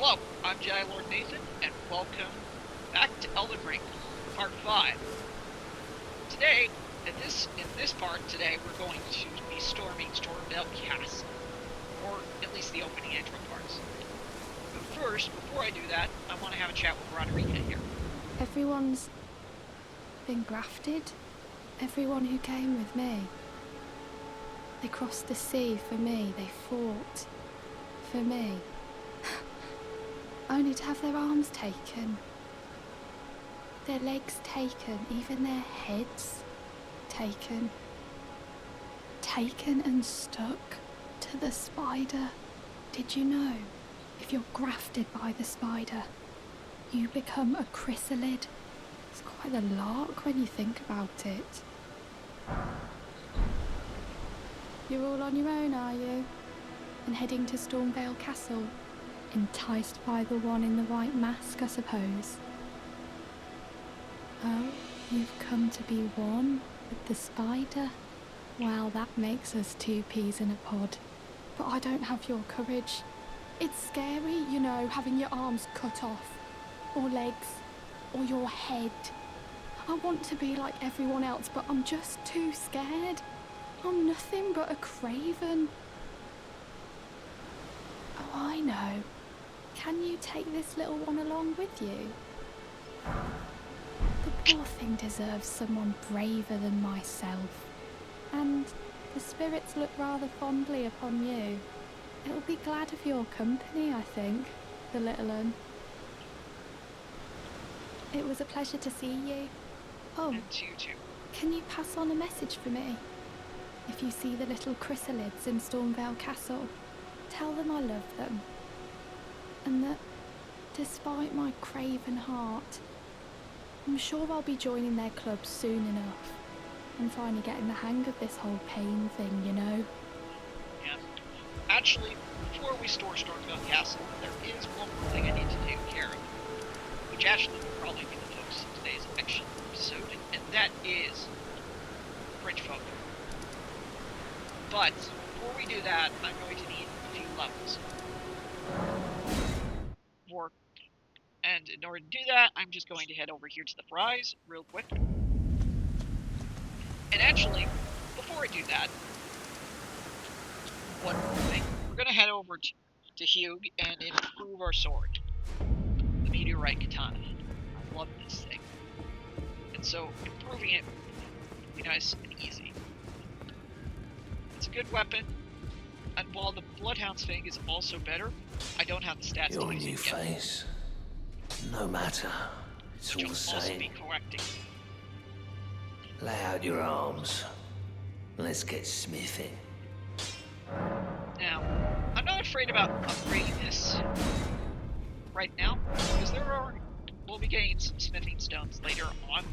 Hello, I'm Jedi Lord Nathan, and welcome back to Elden Ring, Part 5. Today, in this part today, we're going to be storming Stormvale Castle, or at least the opening intro parts. But first, before I do that, I want to have a chat with Roderica here. Everyone's been grafted. Everyone who came with me. They crossed the sea for me. They fought for me. Only to have their arms taken. Their legs taken. Even their heads taken. Taken and stuck to the spider. Did you know? If you're grafted by the spider, you become a chrysalid. It's quite a lark when you think about it. You're all on your own, are you? And heading to Stormvale Castle? Enticed by the one in the white mask, I suppose. Oh, you've come to be one with the spider? Well, that makes us two peas in a pod. But I don't have your courage. It's scary, you know, having your arms cut off. Or legs. Or your head. I want to be like everyone else, but I'm just too scared. I'm nothing but a craven. Oh, I know. Can you take this little one along with you? The poor thing deserves someone braver than myself. And the spirits look rather fondly upon you. It'll be glad of your company, I think, the little un. It was a pleasure to see you. Oh, And you too. Can you pass on a message for me? If you see the little chrysalids in Stormvale Castle, tell them I love them. And that, despite my craven heart, I'm sure I'll be joining their club soon enough. And finally getting the hang of this whole pain thing, you know? Yeah. Actually, before we storm Stormvale Castle, there is one more thing I need to take care of. Which actually will probably be the focus of today's action episode, and that is Fringefolk. But before we do that, I'm going to need a few levels. And in order to do that, I'm just going to head over here to the fries real quick. And actually, before I do that, one more thing. We're going to head over to Hugh and improve our sword. The Meteorite Katana. I love this thing. And so, improving it will be nice and easy. It's a good weapon, and while the Bloodhound's thing is also better, I don't have the stats Your to use new it yet. face. No matter. It's Which all I'll the also same. be correcting. Lay out your arms. Let's get smithing. Now, I'm not afraid about upgrading this right now, because we'll be getting some smithing stones later on.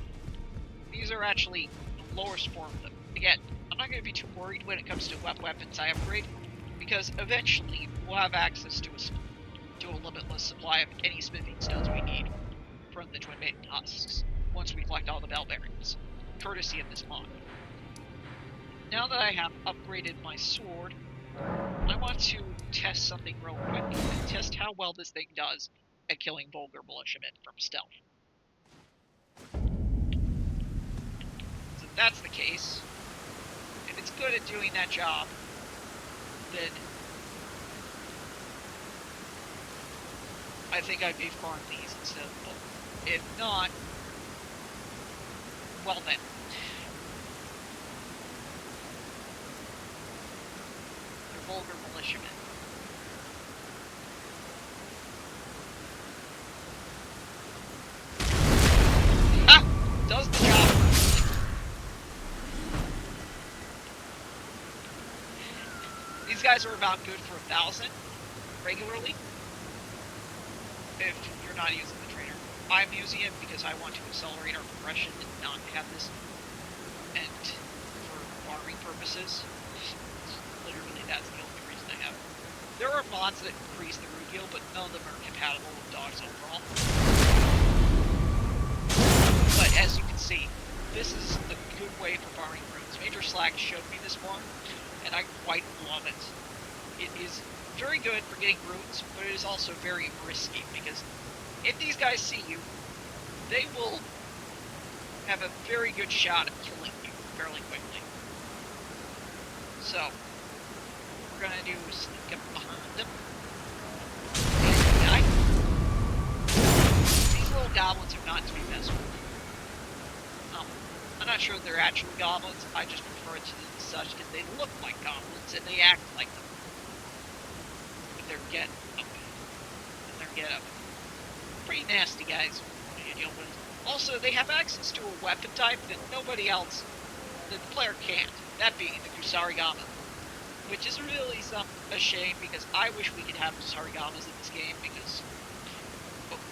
These are actually the lowest form of them. Again, I'm not going to be too worried when it comes to what weapons I upgrade, because eventually we'll have access to a limitless supply of any smithing stones we need from the Twin Maiden husks, once we collect all the bell bearings, courtesy of this mod. Now that I have upgraded my sword, I want to test something real quick, and test how well this thing does at killing vulgar militiamen from stealth. So if that's the case, if it's good at doing that job, then I think I'd be farming these instead of the book. If not, well then. They're vulgar militiamen. Ha! Does the job. These guys are about good for 1,000 regularly. If you're not using the trainer. I'm using it because I want to accelerate our progression and not have this end for farming purposes. Literally, that's the only reason I have it. There are mods that increase the root yield, but none of them are compatible with dogs overall. But as you can see, this is a good way for farming runes. Major Slack showed me this one, and I quite love it. It is very good for getting runes, but it is also very risky, because if these guys see you, they will have a very good shot at killing you fairly quickly. So, we're gonna do sneak up behind them. And these little goblins are not to be messed with. I'm not sure they're actual goblins, I just refer to them as such because they look like goblins and they act like them. With their get up. And their get up. Pretty nasty guys when you deal with. Also, they have access to a weapon type that nobody else, that the player can't. That being the Kusarigama. Which is really a shame, because I wish we could have Kusarigamas in this game, because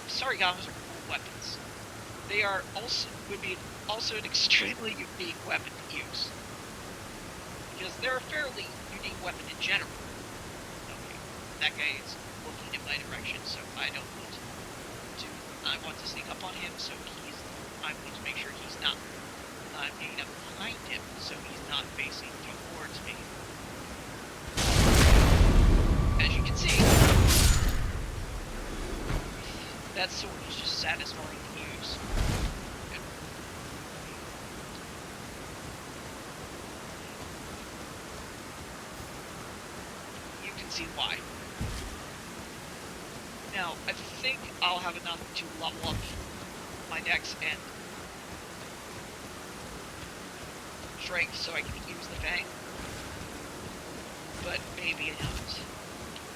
Kusarigamas are cool weapons. They are would be also an extremely unique weapon to use. Because they're a fairly unique weapon in general. Okay, that guy is looking in my direction, so I don't want to. I want to sneak up on him, so I'm going to make sure he's not. I'm getting up behind him, so he's not facing towards me. As you can see, that sword is just satisfying to use. You can see why. Now, I think I'll have enough to level up my dex and strength so I can use the Fang. But maybe I don't.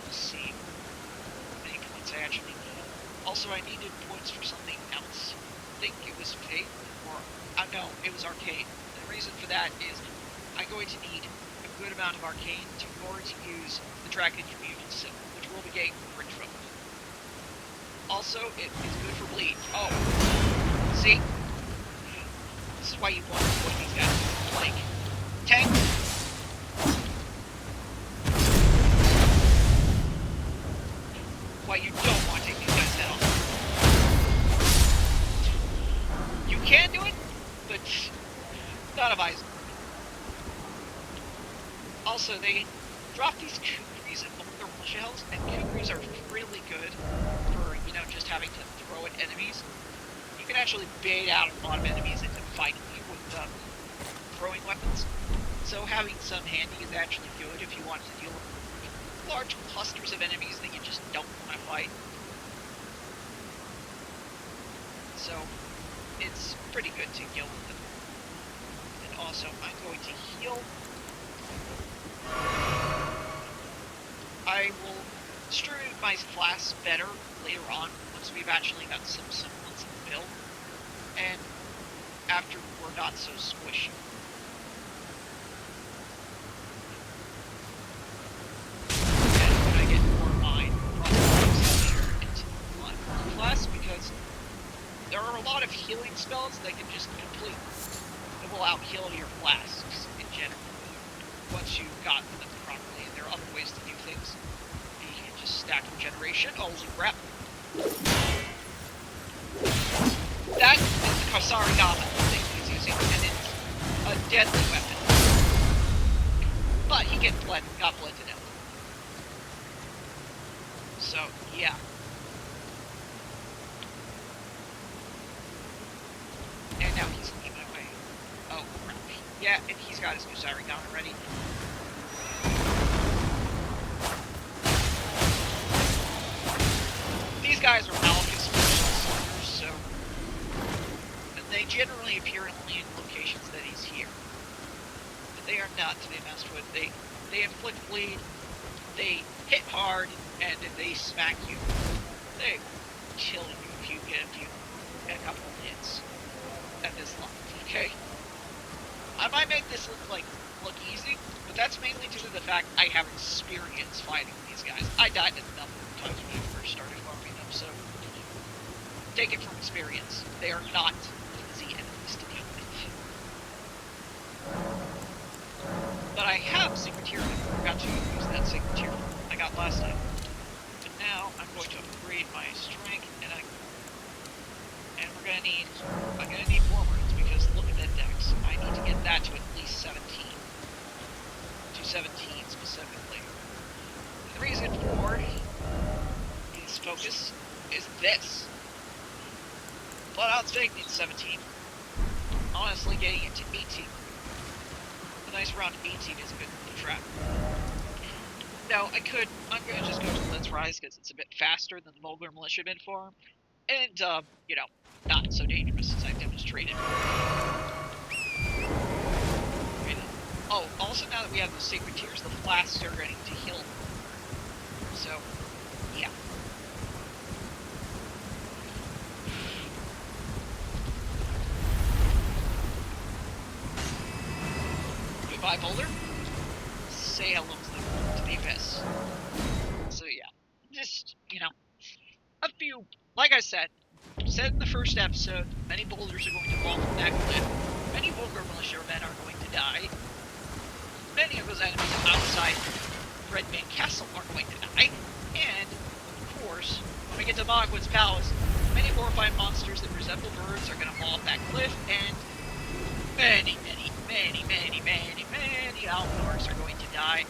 Let's see how many points I actually need. Also, I needed points for something else. I think it was Faith, or no, it was Arcane. The reason for that is I'm going to need a good amount of Arcane in order to use the Dragon Communion Sim, which will be getting from Fringefolk. Also, it is good for bleed. Oh, see? This is why you want to put these guys like tank. Why you don't want to take these guys down. You can do it, but not advisable. Also, they drop these kukris and thermal shells, and kukris are really good for, just having to throw at enemies. You can actually bait out a lot of enemies into fighting you with throwing weapons. So having some handy is actually good if you want to deal with large clusters of enemies that you just don't want to fight. So, it's pretty good to deal with them. And also, I'm going to heal. I will distribute my class better later on, once we've actually got some semblance of build, and after we're not so squishy. And when I get more mine, probably here into my class, because there are a lot of healing spells that can just complete, that will out-heal your flasks in general, once you've gotten them properly, and there are other ways to do things. You can just stack regeneration. Holy crap. That is the Kusarigama thing he's using, and it's a deadly weapon. But he got bled to death. So, yeah. And now he's leaving away. Oh, crap. Yeah, and he's got his Kusarigama ready. These guys are Malachus soldiers, so they generally appear only in locations that he's here. But they are not to be messed with. They inflict bleed, they hit hard, and if they smack you, they kill you if you get a couple of hits at this level, okay? I might make this look easy, but that's mainly due to the fact I have experience fighting these guys. I died a number of times when I first started farming them, so take it from experience. They are not easy enemies to deal with. But I have Secret Tier. I forgot to use that Secret Tier I got last time. But now I'm going to upgrade my strength, and I'm gonna need more runes, because look at that dex. I need to get that to at least 17. To 17 specifically. And the reason for focus is this. Flat out staying needs 17. Honestly, getting it to 18. A nice round 18 is a good trap. Now, I'm gonna just go to Let's Rise because it's a bit faster than the Vulgar Militiaman farm. And, you know, not so dangerous as I've demonstrated. Oh, also now that we have the Sacred Tears, the flasks are going to heal. So, yeah. Goodbye, Boulder. Say hello to the abyss. So, yeah. Just, you know, a few, like I said in the first episode, many boulders are going to fall from that cliff. Many Vulgar Militiamen are going to die. Many of those enemies outside Redmane Castle are going to die. And, of course, when we get to Mogwit's Palace, many horrifying monsters that resemble birds are going to fall off that cliff, and many Outlaws are going to die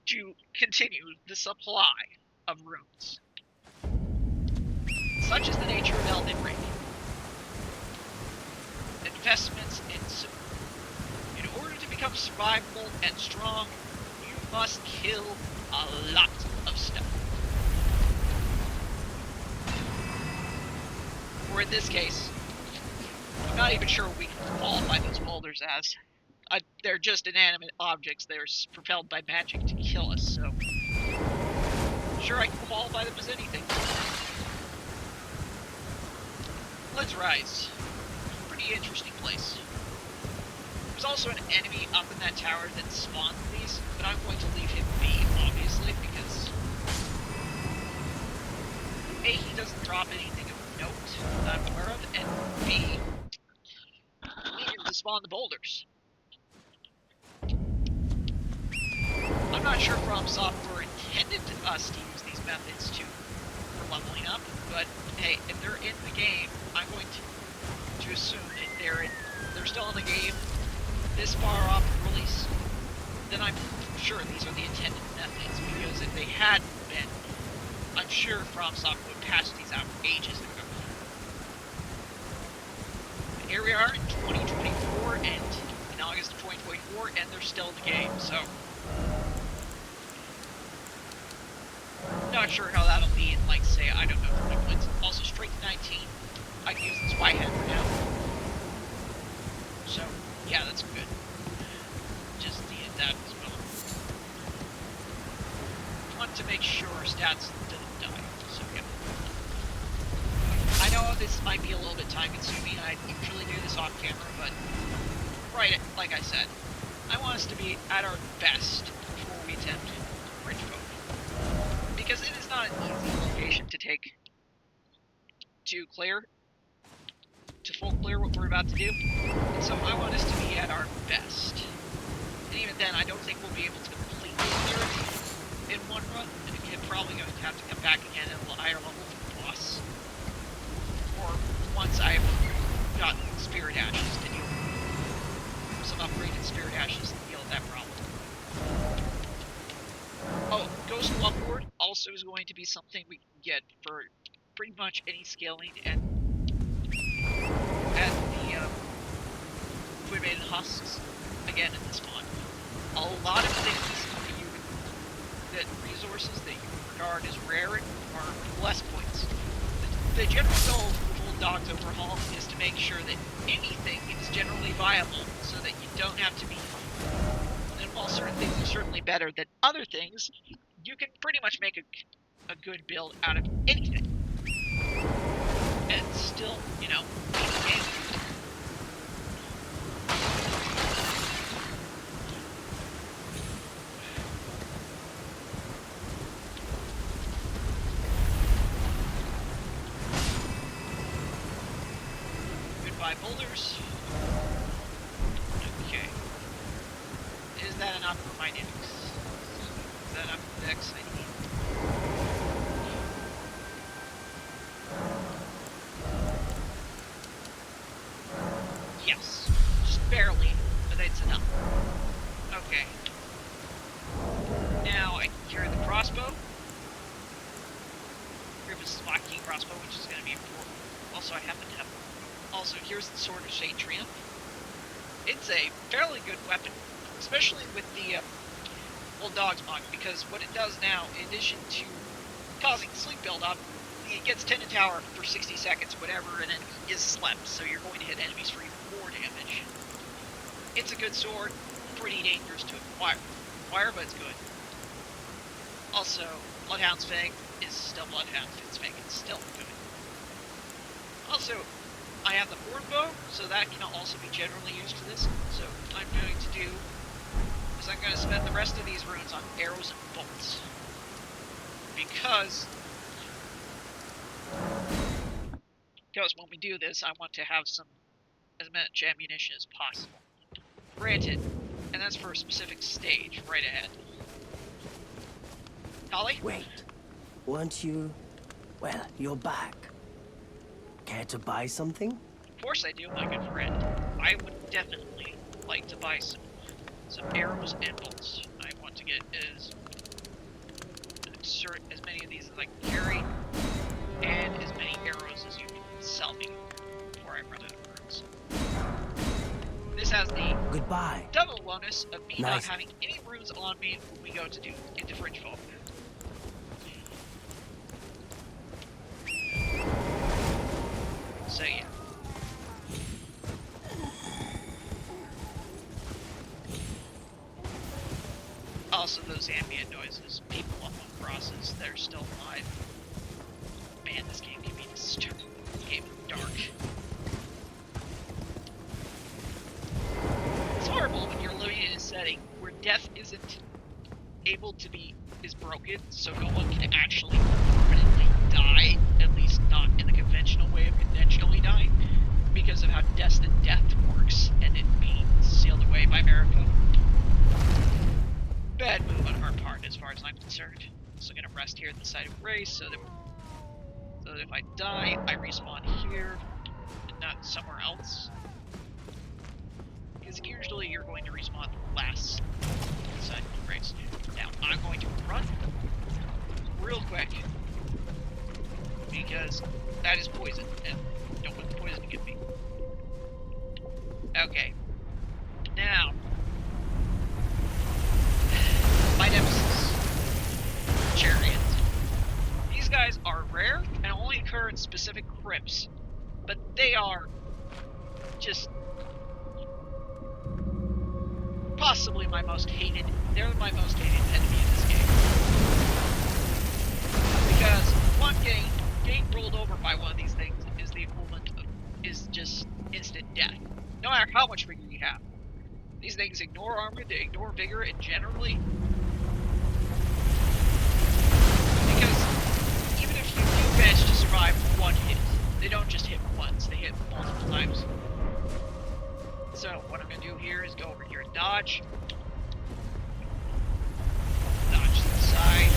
to continue the supply of runes. Such is the nature of Elden Ring. Investments in order to become survivable and strong, you must kill a lot of stuff. Or in this case, I'm not even sure we can qualify those boulders as. They're just inanimate objects. They're propelled by magic to kill us, so sure I can qualify them as anything. Let's Rise. Pretty interesting place. There's also an enemy up in that tower that spawned these, but I'm going to leave him be, obviously, because A, he doesn't drop anything of note that I'm aware of, and B, leave him to spawn the boulders. I'm not sure From Software intended us to use these methods for leveling up, but hey, if they're in the game, I'm going to assume that they're still in the game this far off release, then I'm sure these are the intended methods, because if they hadn't been, I'm sure From Software would patch these out ages ago. But here we are in 2024, and in August of 2024, and they're still in the game, so not sure how that'll be in, like, say, I don't know, 20 points. Also, straight to 19. I can use this white hammer now. So, yeah, that's good. Just needed that as well. Want to make sure our stats didn't die. So, yeah. I know this might be a little bit time consuming. I usually do this off camera, but right, like I said, I want us to be at our best before we attempt Fringefolk. Because it is not an easy location to take to clear, to full clear what we're about to do. And so I want us to be at our best. And even then, I don't think we'll be able to completely clear it in one run. And we're probably going to have to come back again at a higher level for the boss. Or once I've gotten Spirit Ashes to deal with some upgraded Spirit Ashes to deal with that problem. Oh, Ghost Lumboard also is going to be something we can get for pretty much any scaling at the Twin Maiden Husks, again in this mod. A lot of things resources that you regard as rare are less points. The general goal of Old Dog's overhaul is to make sure that anything is generally viable, so that you don't have to be. And while certain things are certainly better than other things, you can pretty much make a good build out of anything. And still, you know, beat the game. Goodbye, boulders. Okay. Is that enough for my nix? Is that enough for the X I need? Yes. Just barely, but it's enough. Okay. Now I can carry the crossbow. the Slovakian crossbow, which is going to be important. Also, I happen to have. Also, here's the Sword of Shatrium. It's a fairly good weapon, especially with the Old Dogs mod, because what it does now, in addition to causing sleep buildup, it gets 10 to tower for 60 seconds, whatever an enemy is slept, so you're going to hit enemies for even more damage. It's a good sword, pretty dangerous to acquire, but it's good. Also, Bloodhound's Fang is still Bloodhound's Fang, it's still good. Also, I have the Horn Bow, so that can also be generally used for this. So what I'm going to do is I'm going to spend the rest of these runes on arrows and bolts. Because when we do this, I want to have as much ammunition as possible. Granted, and that's for a specific stage right ahead. Holly? Wait, weren't you... Well, you're back. Care to buy something? Of course I do, my good friend. I would definitely like to buy some arrows and bolts. I want to get as many of these as I can carry, and as many arrows as you can sell me before I run out of runes. This has the Goodbye. double bonus of me not Nice. having any runes on me when we go into Fringefolk. So yeah. Also those ambient noises, people up on crosses, they're still alive. Man, this game can be disturbing. This game is dark. It's horrible when you're living in a setting where death isn't able to is broken, so no one can actually permanently die, at least not in the conventional way of conventionally dying, because of how destined death works, and it being sealed away by America. Bad move on our part, as far as I'm concerned. So I'm gonna rest here at the site of grace, so that if I die, I respawn here, and not somewhere else. Because usually you're going to respawn last site of grace. Now, I'm going to run real quick, because that is poison, and I don't want the poison to get me. Okay. Now, my nemesis, Chariot. These guys are rare and only occur in specific crypts, but they are just possibly my most hated. They're my most hated enemy in this game. Because one getting rolled over by one of these things is the equivalent of just instant death. No matter how much vigor you have. These things ignore armor, they ignore vigor, and generally, because even if you do manage to survive one hit, they don't just hit once, they hit multiple times. So what I'm going to do here is go over here and dodge. Dodge to the side.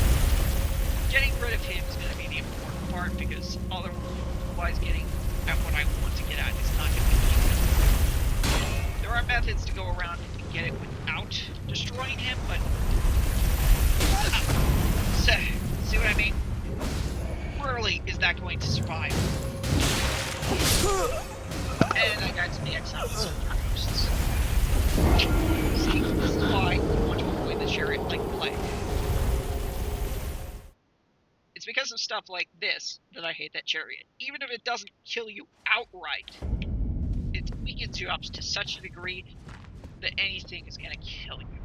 Getting rid of him is going to be the important part, because otherwise getting at what I want to get at is not going to be easy. There are methods to go around and get it without destroying him, but... see what I mean? Rarely is that going to survive. And I got to the exile soldier ghosts. See, this is why I want to avoid the chariot like plague. It's because of stuff like this that I hate that chariot. Even if it doesn't kill you outright, it weakens you up to such a degree that anything is going to kill you.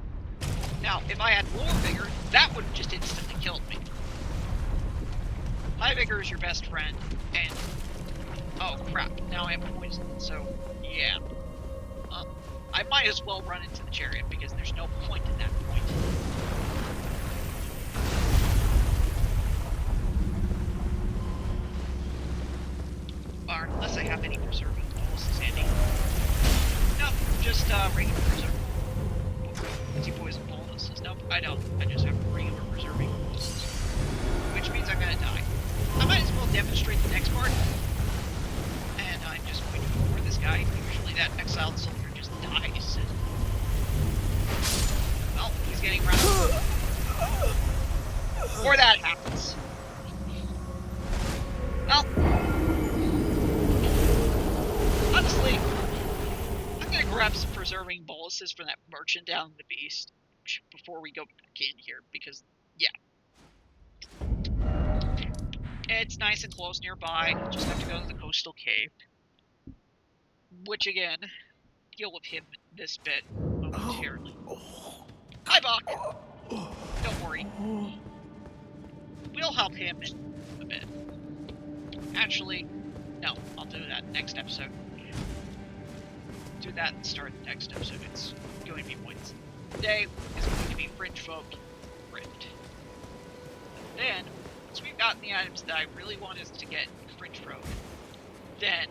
Now, if I had more vigor, that would have just instantly killed me. High vigor is your best friend, and... oh crap, now I am poisoned, so yeah. I might as well run into the chariot, because there's no point at that point. Or unless I have any preserving balls, Sandy. No, just regular preserving. Anti-poison bonuses. Nope, I don't. I just have regular preserving bonuses. Which means I'm gonna die. I might as well demonstrate the next part. And I'm just going to ignore this guy. Usually that exiled soldier just dies. Well, he's getting round. Before that happens. preserving boluses from that merchant down in the beast before we go back in here, because, yeah. It's nice and close nearby. Just have to go to the coastal cave. Which, again, deal with him this bit momentarily. Hi, Bach! Don't worry. We'll help him in a bit. Actually, no, I'll do that next episode. Do that and start the next episode. It's going to be points. Today is going to be Fringefolk, Crypt. Then, once we've gotten the items that I really want us to get in Fringefolk, then,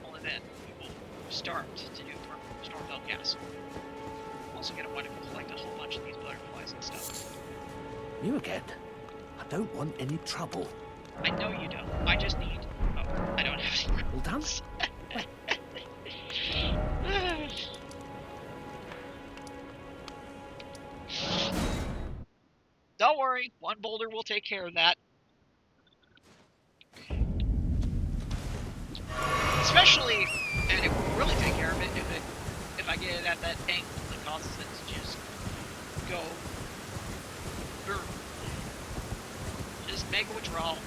only then, we will start to do Stormville Castle. I'm also going to want to collect a whole bunch of these butterflies and stuff. You again? I don't want any trouble. I know you don't. I just need... Oh, I don't have any All done? Don't worry, one boulder will take care of that. Especially, and it will really take care of it if I get it at that angle that causes it to just go. Just make a withdrawal.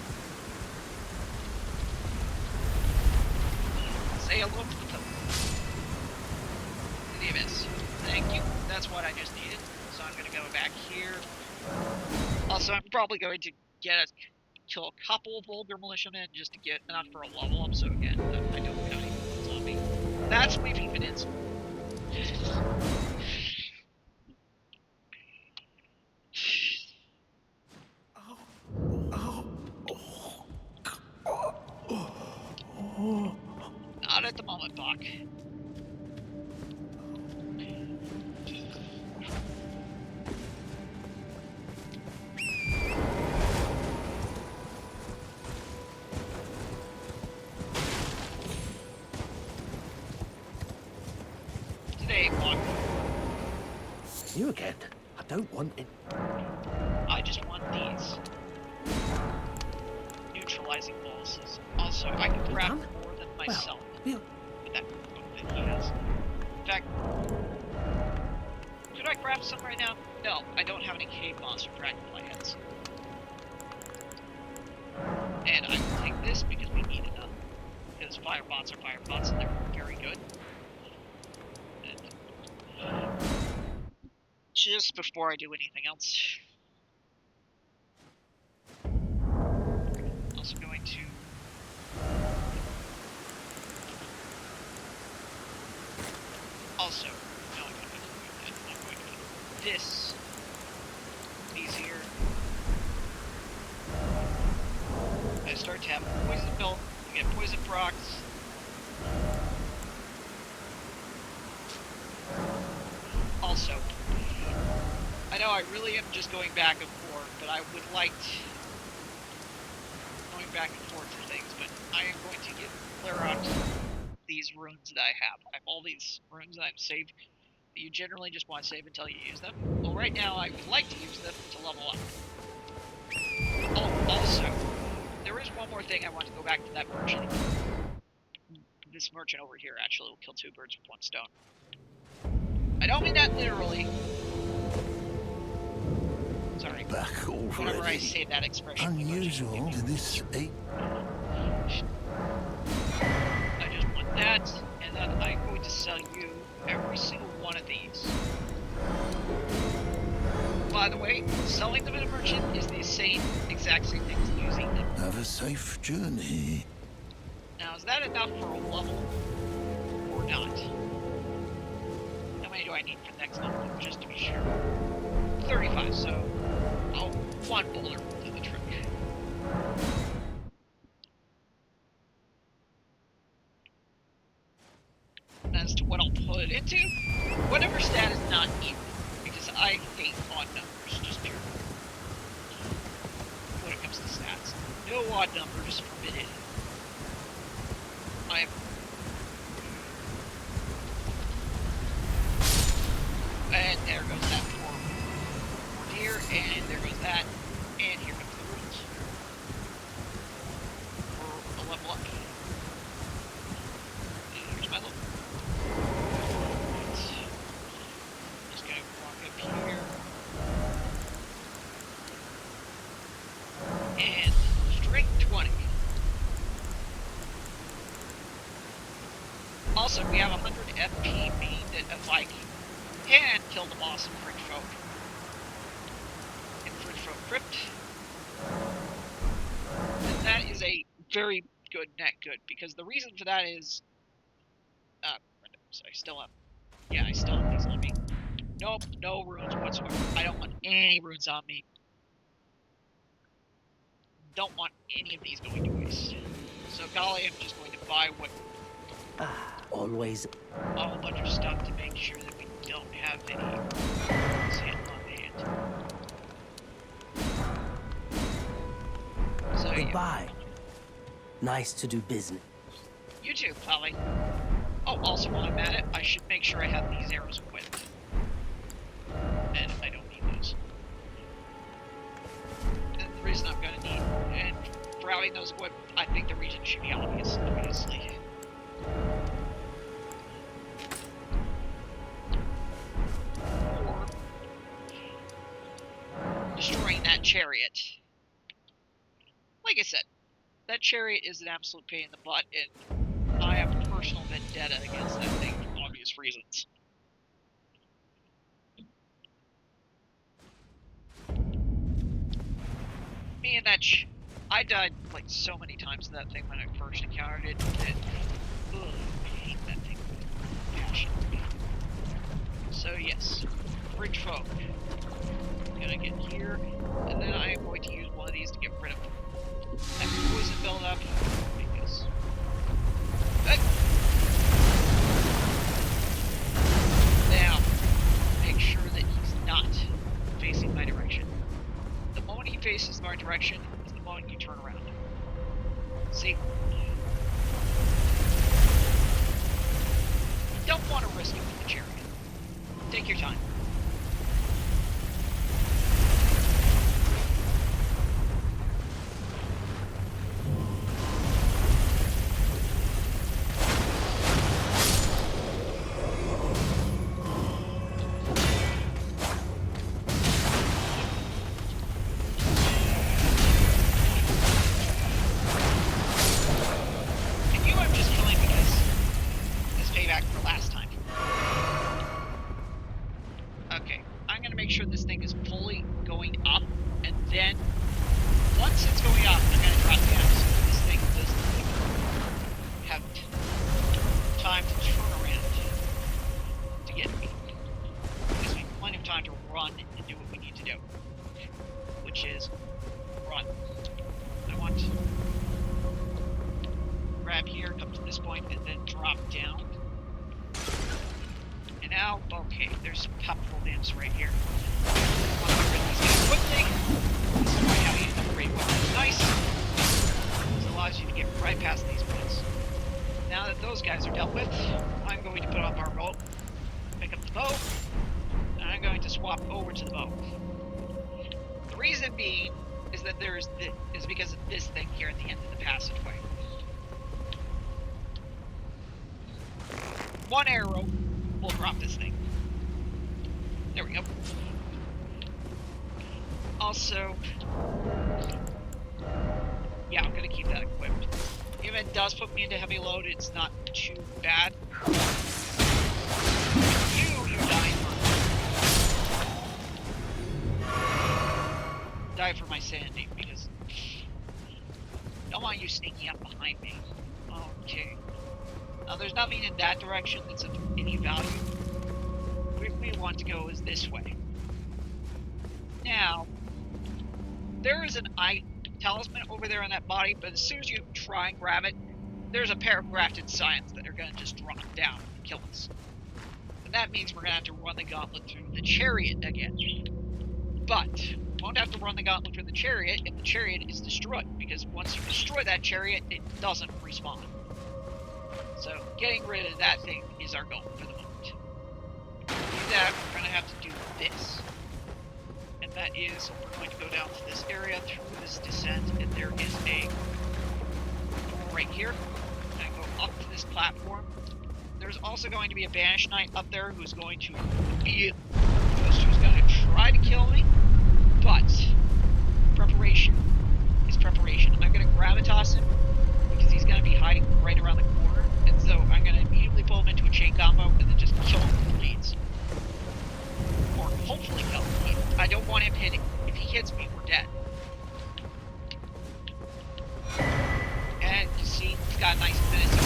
Say hello to the abyss. Thank you. That's what I just needed. So I'm gonna go back here. Also, I'm probably going to kill a couple of vulgar militiamen just to get enough for a level up. So again, I don't count any zombie. That's weaving it in. Not at the moment, Bach. Today, Bach. You again? I don't want it. I just want these. Neutralizing boluses. Also, I can grab more than myself. Well, With that book that he has. In fact, should I craft some right now? No, I don't have any cave monster dragonfly heads. And I will take this because we need enough. Because firebots are firebots and they're very good. And just before I do anything else, also going to also, no, I'm going to do that. I'm going to do this easier. I start to have poison milk, you get poison procs. Also, I know I really am just going back and forth, but I would like going back and forth for things, but I am going to clear out these runes that I have. I have all these runes that I've saved that you generally just want to save until you use them. Well, right now I would like to use them to level up. Oh, also, there is one more thing I want to go back to that merchant. This merchant over here actually will kill two birds with one stone. I don't mean that literally. Sorry. Back Whenever I already. say that expression. Unusual to this eight. I just want that, and then I'm going to sell you every single one of these. By the way, selling them at a merchant is the exact same thing as using them. Have a safe journey. Now, is that enough for a level or not? How many do I need for the next level, just to be sure? 35, so one boulder will do the trick. And as to what I'll put it into, whatever stat is not even, because I hate odd numbers, just pure. When it comes to stats, no odd numbers forbidden. And there goes that for here, and there goes that, and here comes the rules. For a level up. And here's my level. Right. Also, we have 100 FP, meaning that if I can kill the boss in Fringefolk, Crypt, then that is a very good net good, because the reason for that is, so I still have these on me. Nope, no runes whatsoever. I don't want any runes on me. Don't want any of these going to waste. So golly, I'm just going to buy what Always. a whole bunch of stuff to make sure that we don't have any sand on hand. So Goodbye. Nice to do business. You too, Polly. Oh, also while I'm at it, I should make sure I have these arrows equipped. And I don't need those. And the reason I'm gonna need, and for having those equipped, I think the reason should be obvious, obviously. Or destroying that chariot. Like I said, that chariot is an absolute pain in the butt, and I have a personal vendetta against that thing for obvious reasons. Me and that I died like so many times to that thing when I first encountered it that ugh, I hate that thing with passion. So yes, Fringefolk. Gonna get here, and then I am going to use one of these to get rid of that poison buildup because now make sure that he's not facing my direction. The moment he faces my direction is the moment you turn around. See? You don't want to risk it with the chariot. Take your time. One arrow will drop this thing. There we go. Also, yeah, I'm gonna keep that equipped. If it does put me into heavy load, it's not too bad. You die for my sanity, because I don't want you sneaking up behind me. Okay. Now, there's nothing in that direction that's of any value. Where we want to go is this way. Now, there is an talisman over there on that body, but as soon as you try and grab it, there's a pair of grafted scions that are going to just drop down and kill us. And that means we're going to have to run the gauntlet through the chariot again. But, we won't have to run the gauntlet through the chariot if the chariot is destroyed, because once you destroy that chariot, it doesn't respawn. So, getting rid of that thing is our goal for the moment. To do that, we're going to have to do this. And that is, we're going to go down to this area through this descent, and there is a door right here. And go up to this platform. There's also going to be a Banished Knight up there who's going to be who's going to try to kill me. But preparation is preparation. I'm going to gravitas him because because he's going to be hiding right around the corner. And so I'm going to immediately pull him into a chain combo and then just kill him with blades. Or hopefully kill him. I don't want him hitting. If he hits me, we're dead. And you see, he's got a nice menacing.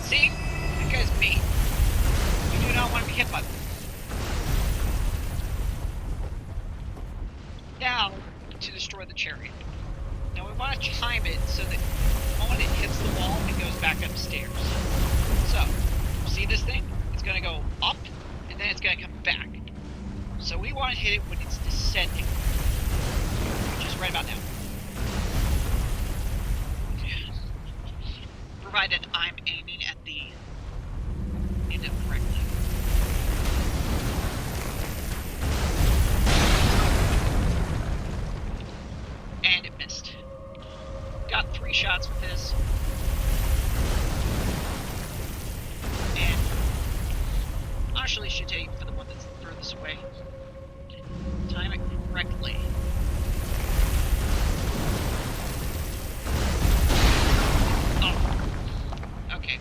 See? That guy's mean. You do not want to be hit by them. Now, to destroy the chariot. Now we want to time it so that the moment it hits the wall, it goes back upstairs. So, see this thing? It's going to go up, and then it's going to come back. So we want to hit it when it's descending. Which is right about now. Provided I'm aiming at the window correctly. And it missed. Got 3 shots with this. And actually should take for the one that's furthest away. Time it correctly. Oh. Okay.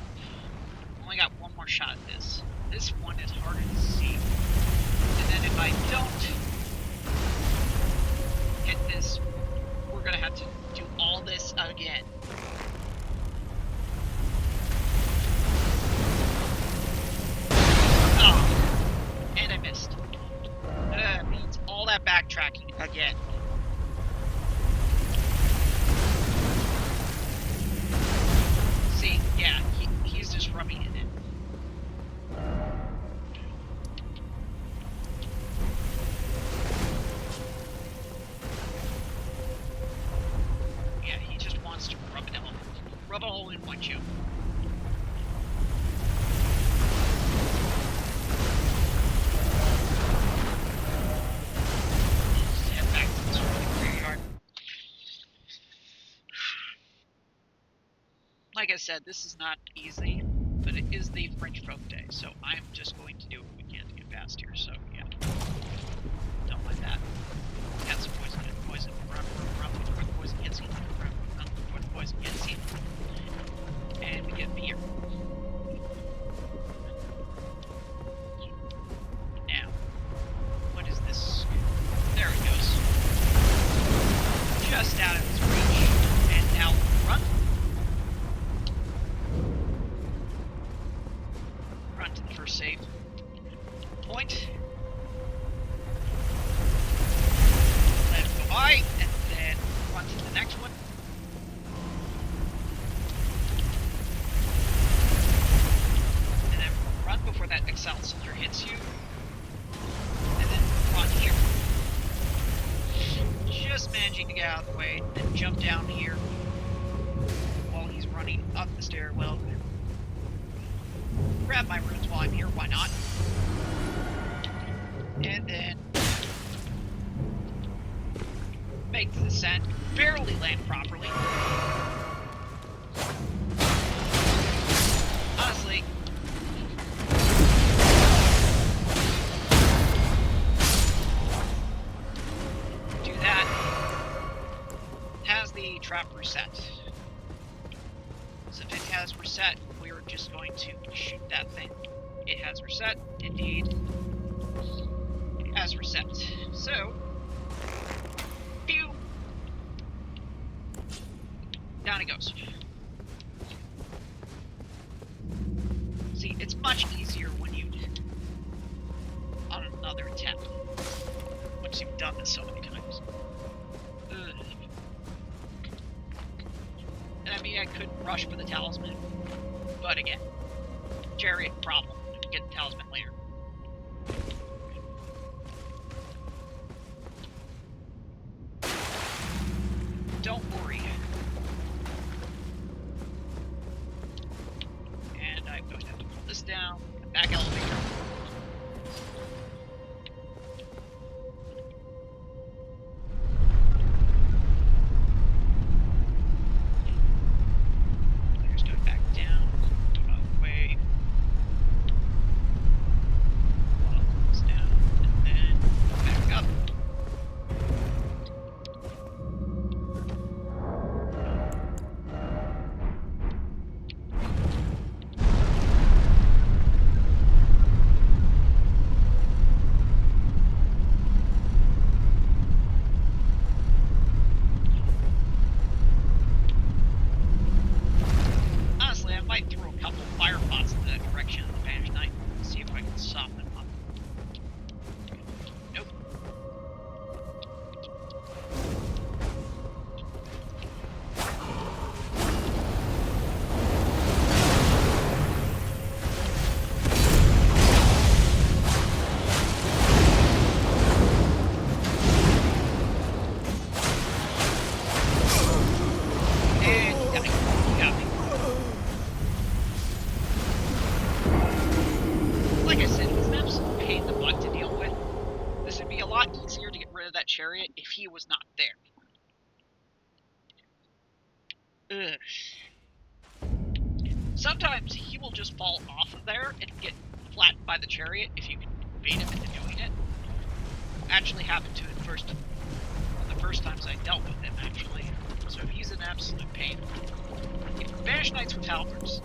Only got 1 more shot at this. This one is harder to see. And then if I don't hit this, we're gonna have to do all this again. Oh, and I missed. Means all that backtracking again. See, yeah, he's just rubbing it in. Yeah, he just wants to rub it all in one chew. Let's head back to this graveyard. Like I said, this is not easy, but it is the Fringefolk day, so I'm just going to do what we can to get past here, so yeah. Don't mind that. Got some poison, run before the poison gets in. Run before the poison gets in. And we get beer. Now, what is this? There it goes. Just out of his reach. And now run. Run to the first save point. Let it go by, and then run to the next one. And then run before that Excel cylinder hits you. And then run here. Just managing to get out of the way, then jump down here while he's running up the stairwell. Grab my runes while I'm here, why not? And then make the descent, barely land properly. Honestly, do that. Has the trap reset? So if it has reset, we're just going to shoot that thing. It has reset, indeed. It has reset. So, pew! Down it goes. See, it's much easier when you on another attempt. Once you've done this so many times. Ugh. And I mean, I could rush for the talisman, but again, chariot problem. Get the talisman later. Don't worry. And I'm going to have to pull this down. Back elevator. Ugh. Sometimes he will just fall off of there and get flattened by the chariot if you can bait him into doing it. Actually happened to him one of the first times I dealt with him, actually. So he's an absolute pain. Banished Knights with halberds.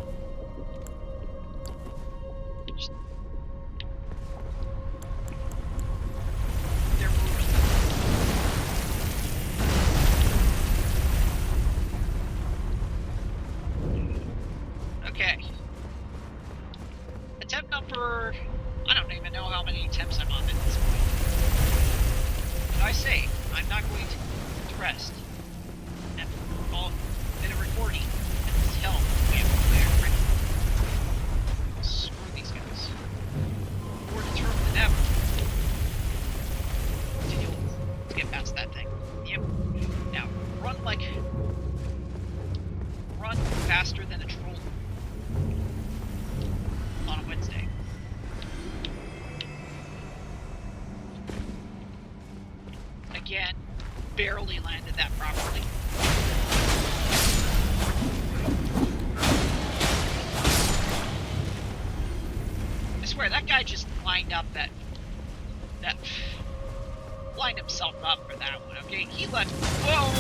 They're moving. Okay. Attempt number... I don't even know how many attempts I'm on at this point. But I say, I'm not going to rest. And all bit of recording and tell we have clear ready. Screw these guys. More determined than ever. Let's get past that thing. Yep. Now, run faster than a troll on a Wednesday. Again, barely landed that properly. I swear, that guy just lined up lined himself up for that one, okay? He left... Whoa!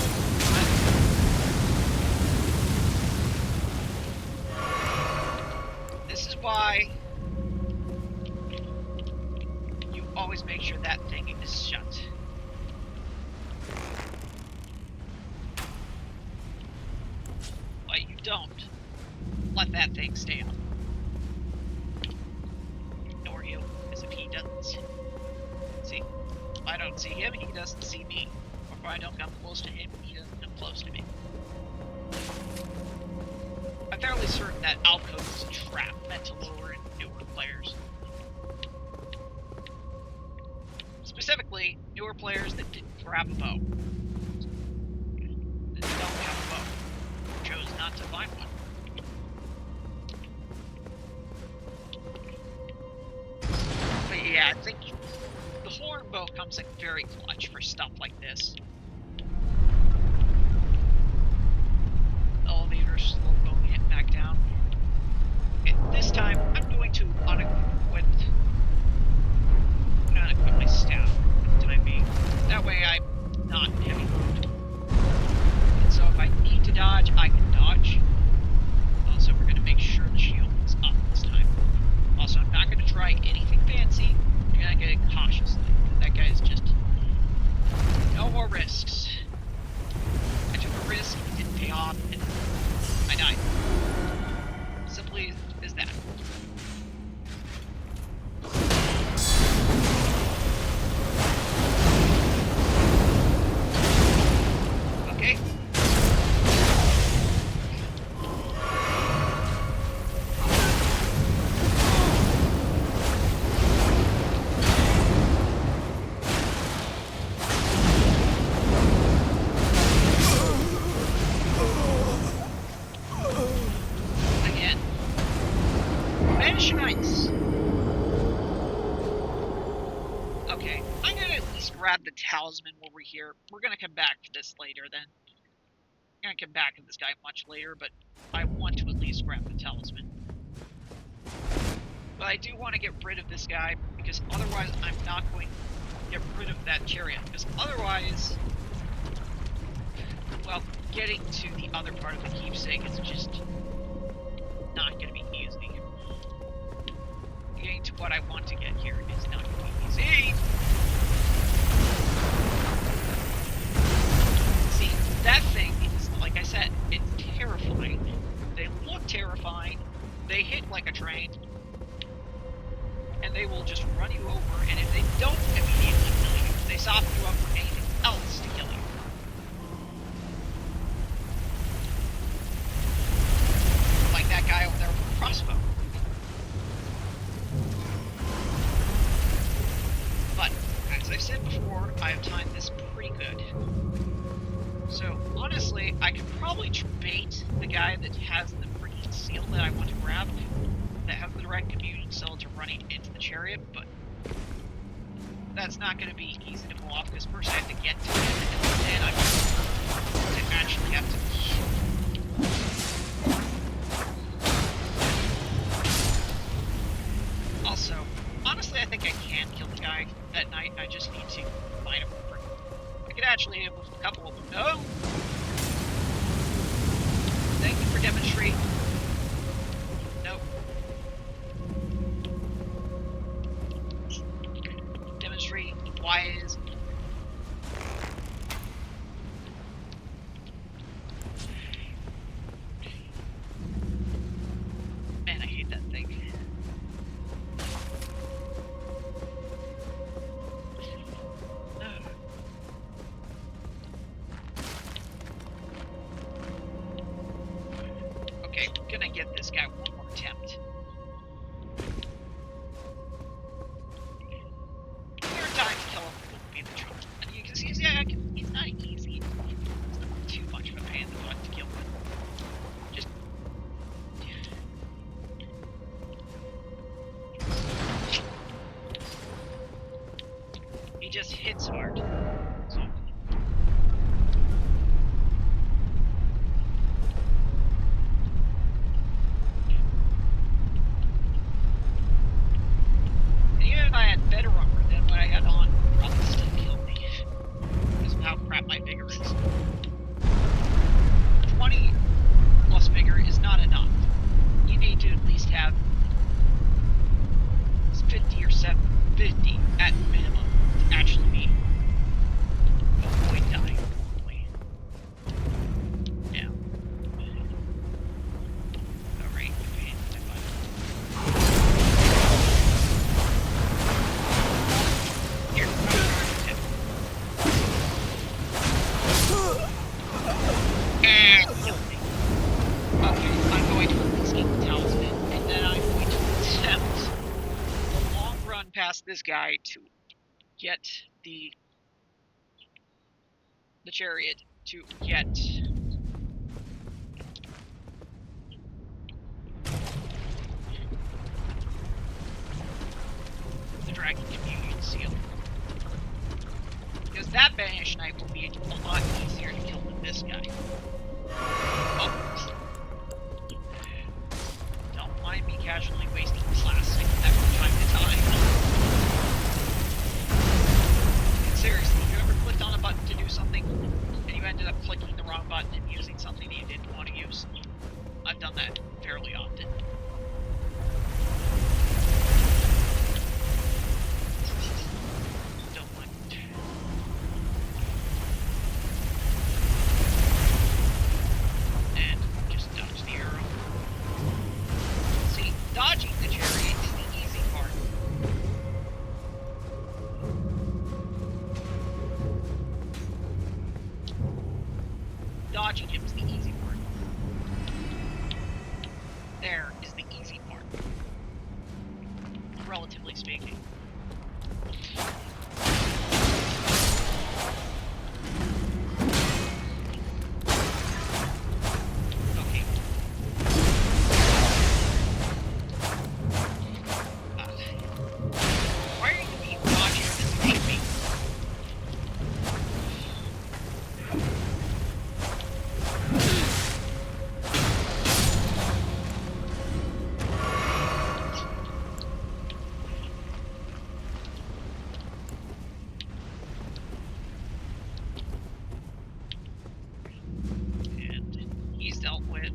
This is why you always make sure that thing is shut. Why you don't let that thing stay on. Ignore you, as if he doesn't see. If I don't see him, he doesn't see me. Or if I don't come close to him, he doesn't come close to me. I'm fairly certain that alcove is a trap meant to lure in newer players. Specifically, newer players that didn't grab a bow. That don't have a bow. Chose not to find one. But yeah, I think the horn bow comes in very clutch for stuff like this. Elevator slow going it back down. Okay, this time I'm going to unequip my staff for the time being. That way I'm not heavy load. And so if I need to dodge, I can dodge. Also, we're going to make sure the shield is up this time. Also, I'm not going to try anything fancy. I'm going to get it cautiously. That guy is just... No more risks. I took a risk, it didn't pay off, and I died. Simply as that. Okay. Again. Banished Knights. Okay, I'm gonna at least grab the talisman while we're here. We're gonna come back to this later then. I'm gonna come back to this guy much later, but I want to at least grab the talisman. But I do want to get rid of this guy, because otherwise I'm not going to get rid of that chariot. Because otherwise, well, getting to the other part of the keepsake is just not going to be easy. Getting to what I want to get here is not going to be easy. See, that thing is, like I said, it's terrifying. They look terrifying. They hit like a train. And they will just run you over, and if they don't immediately kill you, they soften you up for anything else to kill you. Like that guy over there with the crossbow. But, as I said before, I have timed this pretty good. So, honestly, I could probably bait the guy that has the freaking seal that I want to grab, that has the direct communion cell to running into the chariot, but that's not going to be easy to pull off, because first I have to get to it, and then I'm going to actually have to Okay, we're gonna give this guy one more attempt. Third time to kill him will be the charm. And you can see he's not easy. It's not too much of a pain in the butt to kill him. Just he just hits hard. So and even if I had better armor than what I had on, it probably still kill me. Because of how crap my vigor is. 20 plus vigor is not enough. You need to at least have 50 or 50 at minimum to actually be avoid dying. Yeah. Alright, pain in my butt. Here, and kill me. Okay, I'm going to at least get the talisman, and then I'm going to attempt a long run past this guy to get the chariot to get the Dragon Communion seal. Because that Banished Knight will be a lot easier to kill than this guy. Oh. Don't mind me casually wasting plastic every time to time. And seriously, you ever clicked on a button to do something, and you ended up clicking the wrong button and using something that you didn't want to use? I've done that fairly often. Don't mind. And just dodge the arrow. See, dodging the chariot is the easy part. Dodging him is the easy part. There is the easy part. Relatively speaking. Okay. Why are you being dodging this baby? And he's dealt with.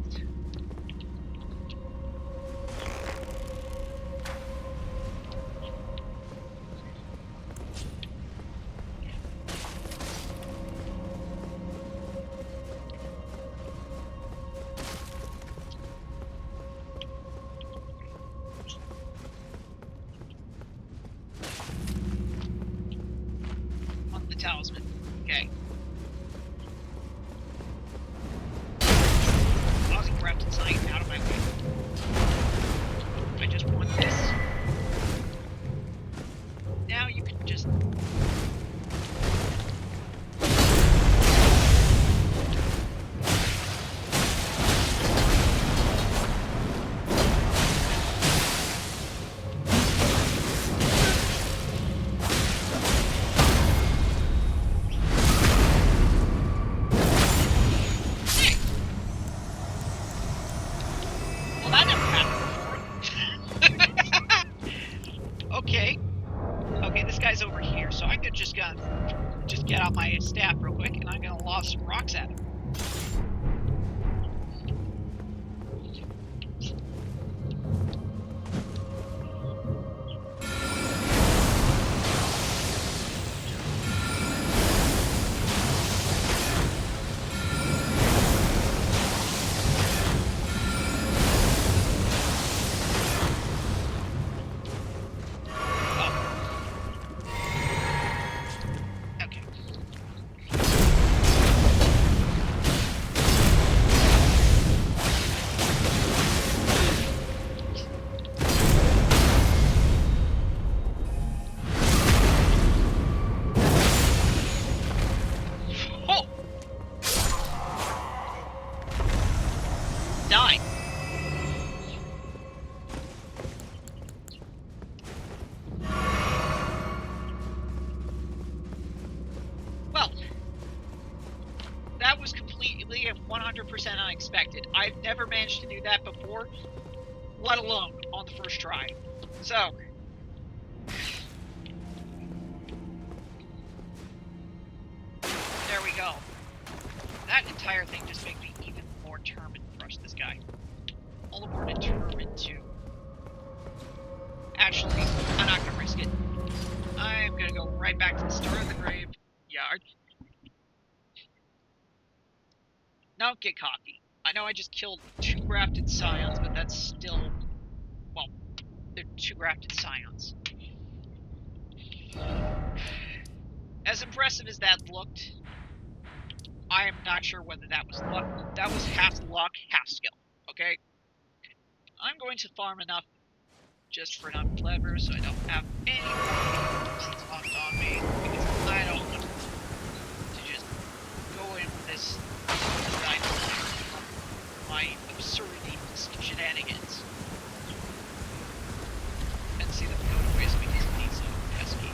On the talisman. Okay. Causing Raptor's Sight out of my way. I just want this. Now you can just. Hey! Well, that never happened before. Okay. Okay, this guy's over here, so I'm just gonna get out my staff real quick, and I'm gonna lob some rocks at him. Okay. That was completely and 100% unexpected. I've never managed to do that before, let alone on the first try. So, there we go. That entire thing just made me even more determined to crush this guy. All the more determined to... Actually, I'm not gonna risk it. I'm gonna go right back to the start of the graveyard. Don't get cocky. I know I just killed 2 grafted scions, but that's still... Well, they're 2 grafted scions. As impressive as that looked, I am not sure whether that was luck. That was half luck, half skill. Okay? I'm going to farm enough just for not clever, so I don't have any more locked on me, because I don't want to just go in with this my absurdity shenanigans and see them go to waste because it needs some pesky.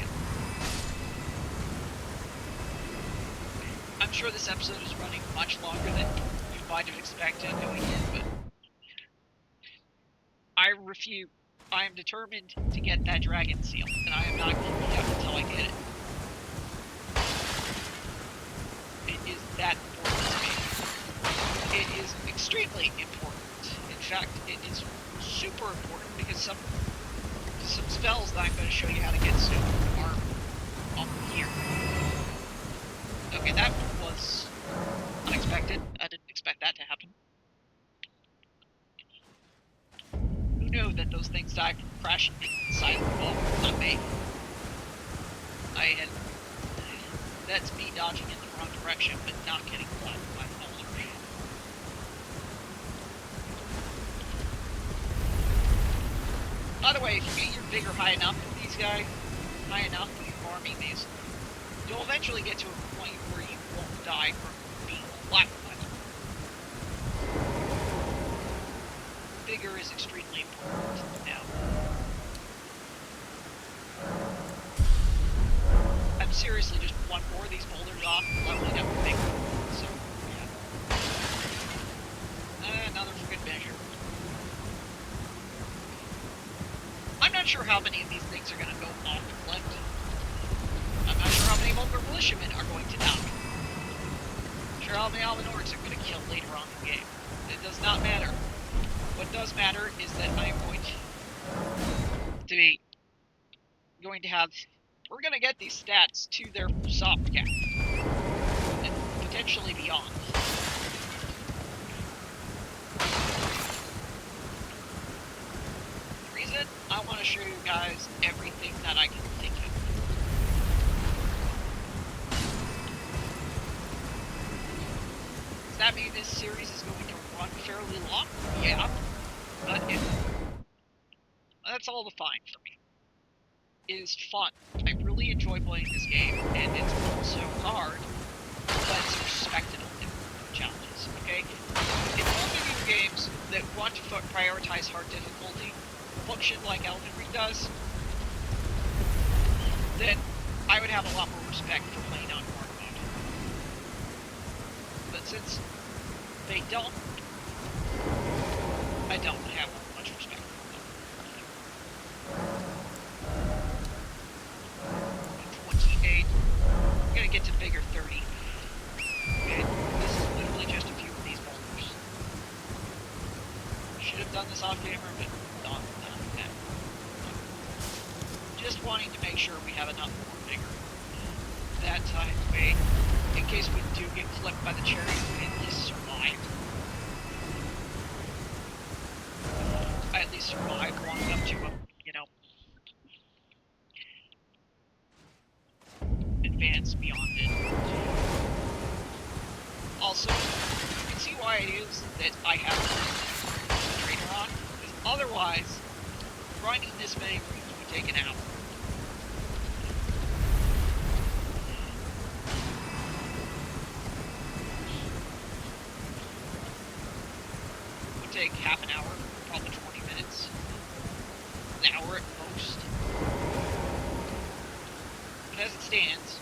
I'm sure this episode is running much longer than you might have expected going in, but I refuse. I am determined to get that dragon seal, and I am not going to be up until I get it. It is that important to me. It is extremely important. In fact, it is super important because some spells that I'm going to show you how to get soon are up here. Okay, that was unexpected. I didn't expect that to happen. Who knew that those things died from crashing inside the wall? Not me. That's me dodging in the wrong direction, but not getting flattened by the boulder. By the way, if you get your vigor high enough with these guys, high enough when you're farming these, you'll eventually get to a point where you won't die from being flattened by them. Vigor is extremely important now. I'm seriously just one more of these boulders off leveling up with vigor. So, yeah. Another for good measure. I'm not sure how many of these things are going to go off the cliff. I'm not sure how many Vulgar Militiamen are going to die. I'm not sure how many Almanords are going to kill later on in the game. It does not matter. What does matter is that I am going to have... We're going to get these stats to their soft cap. And potentially beyond. The reason I want to show you guys everything that I can think of. Does that mean this series is going to run fairly long? Yeah. But that's all the fine for me. It is fun. I really enjoy playing this game, and it's also hard, but it's respectable challenges, okay? If all video games that want to prioritize hard difficulty function like Elden Ring does, then I would have a lot more respect for playing on hard mode. But since they don't, I don't have much respect for them. 28. I'm gonna get to bigger 30. And this is literally just a few of these boulders. Should have done this off camera, but not that. Just wanting to make sure we have enough more vigor. That time, in case we do get clipped by the cherry, we at least survive. I at least survived long enough to, advance beyond it. Also, you can see why it is that I have a trainer on, because otherwise, grinding this many rooms would take an hour. It would take half an hour, probably 20 minutes. An hour at most. But as it stands,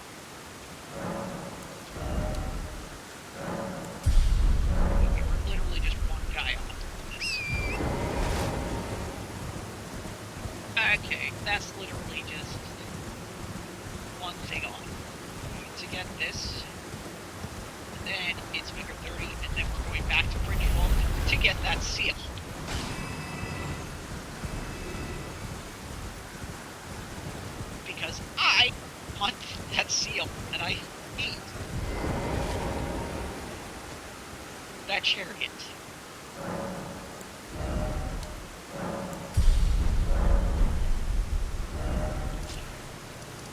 that chariot.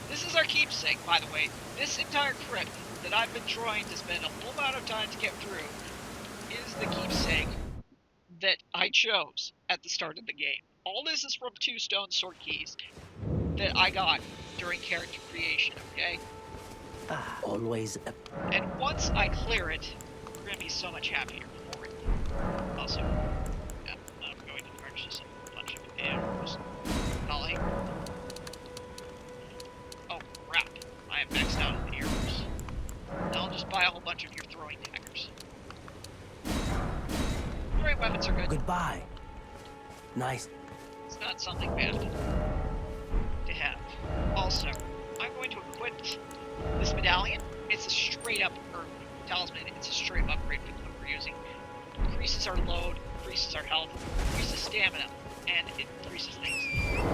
This is our keepsake, by the way. This entire crypt that I've been trying to spend a full amount of time to get through is the keepsake that I chose at the start of the game. All this is from 2 stone sword keys that I got during character creation, okay? Always a... And once I clear it, we're going to be so much happier for it. Also, yeah, I'm going to purchase a bunch of arrows. Golly. Oh, crap. I am maxed out on the arrows. Now I'll just buy a whole bunch of your throwing daggers. Throwing weapons are good. Goodbye. Nice. It's not something bad to have. Also, I'm going to equip this medallion. It's a straight up, or talisman, it's a straight up upgrade for what we're using. Increases our load, increases our health, increases stamina, and it increases things.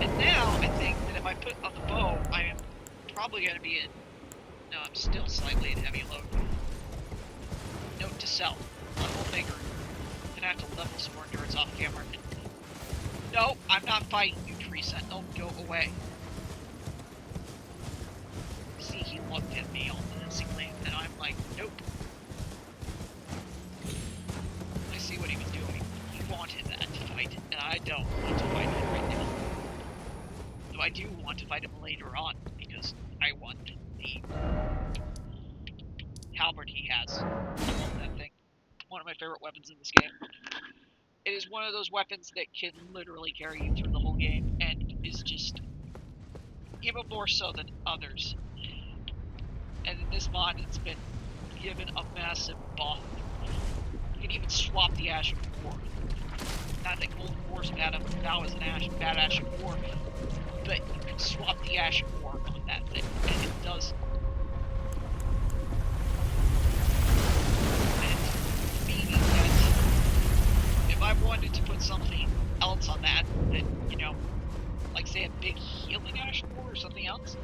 And now, I think that if I put on the bow, I am probably going to be in... No, I'm still slightly in heavy load. Note to self, level bigger. Gonna have to level some more endurance off camera. No, I'm not fighting you, tree sentinel. Go away. See, he looked at me all menacingly, and I'm like, nope. I see what he was doing. He wanted that fight, and I don't want to fight him right now. Though I do want to fight him later on, because I want the halberd he has. I love that thing. One of my favorite weapons in this game. It is one of those weapons that can literally carry you through the whole game, and is just even more so than others. And in this mod, it's been given a massive buff. You can even swap the Ash of War. Not that Gold War's bad is an bad Ash of War, but you can swap the Ash of War on that thing, and it does. And meaning that if I wanted to put something else on that, you know, like say a big healing Ash of War or something else,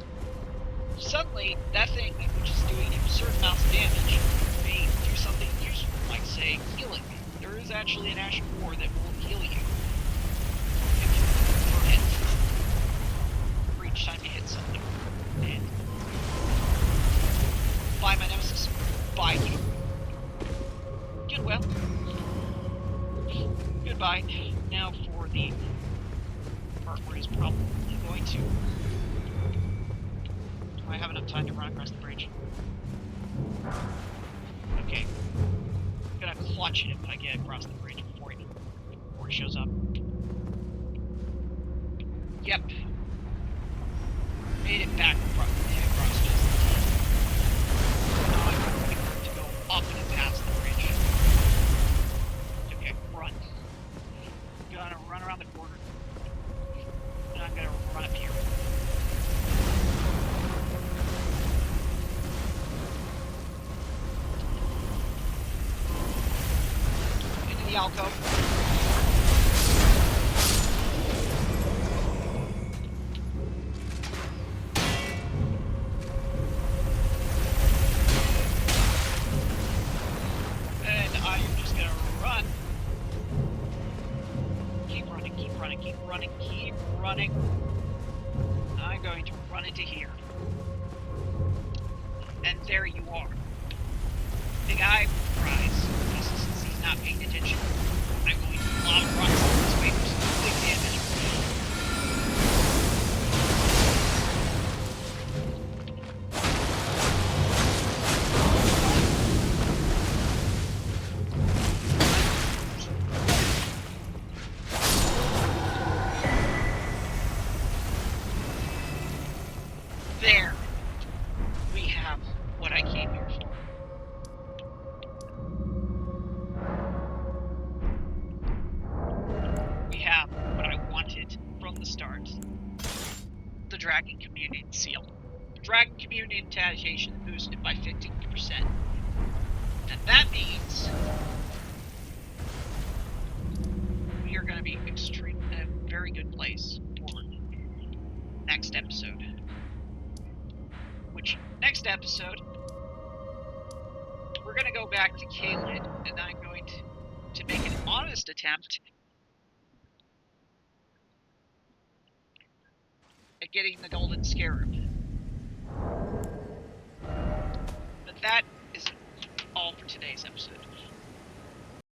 suddenly that thing, which is doing absurd amounts of damage, may do something useful, like say healing. There is actually an Ash of War that will heal you if you burn it for each time you hit something. And by my nemesis, by you. Get well. Goodbye. Now for the part where he's probably going to... Do I have enough time to run across the bridge? Okay. I'm gonna clutch it if I get across the bridge before he shows up. Yep. Made it back across just in time. Now I'm waiting for it to go up and past the bridge. Okay, run. I'm gonna run around the corner. And I'm gonna run up here. Into the alcove. And I am just gonna run. Keep running, keep running, keep running, keep running. I'm going to run into here. And there you are. Big Eye will rise. Since he's not paying attention, I'm going to lob rocks in his way for some big damage. There. We have what I came here for. We have what I wanted from the start. The Dragon Community Seal. The Dragon Community Initiation boosted by 15%. And that means we are going to be in a very good place for next episode. Which, next episode, we're going to go back to Caelid, and I'm going to honest attempt at getting the golden scarab. But that is all for today's episode.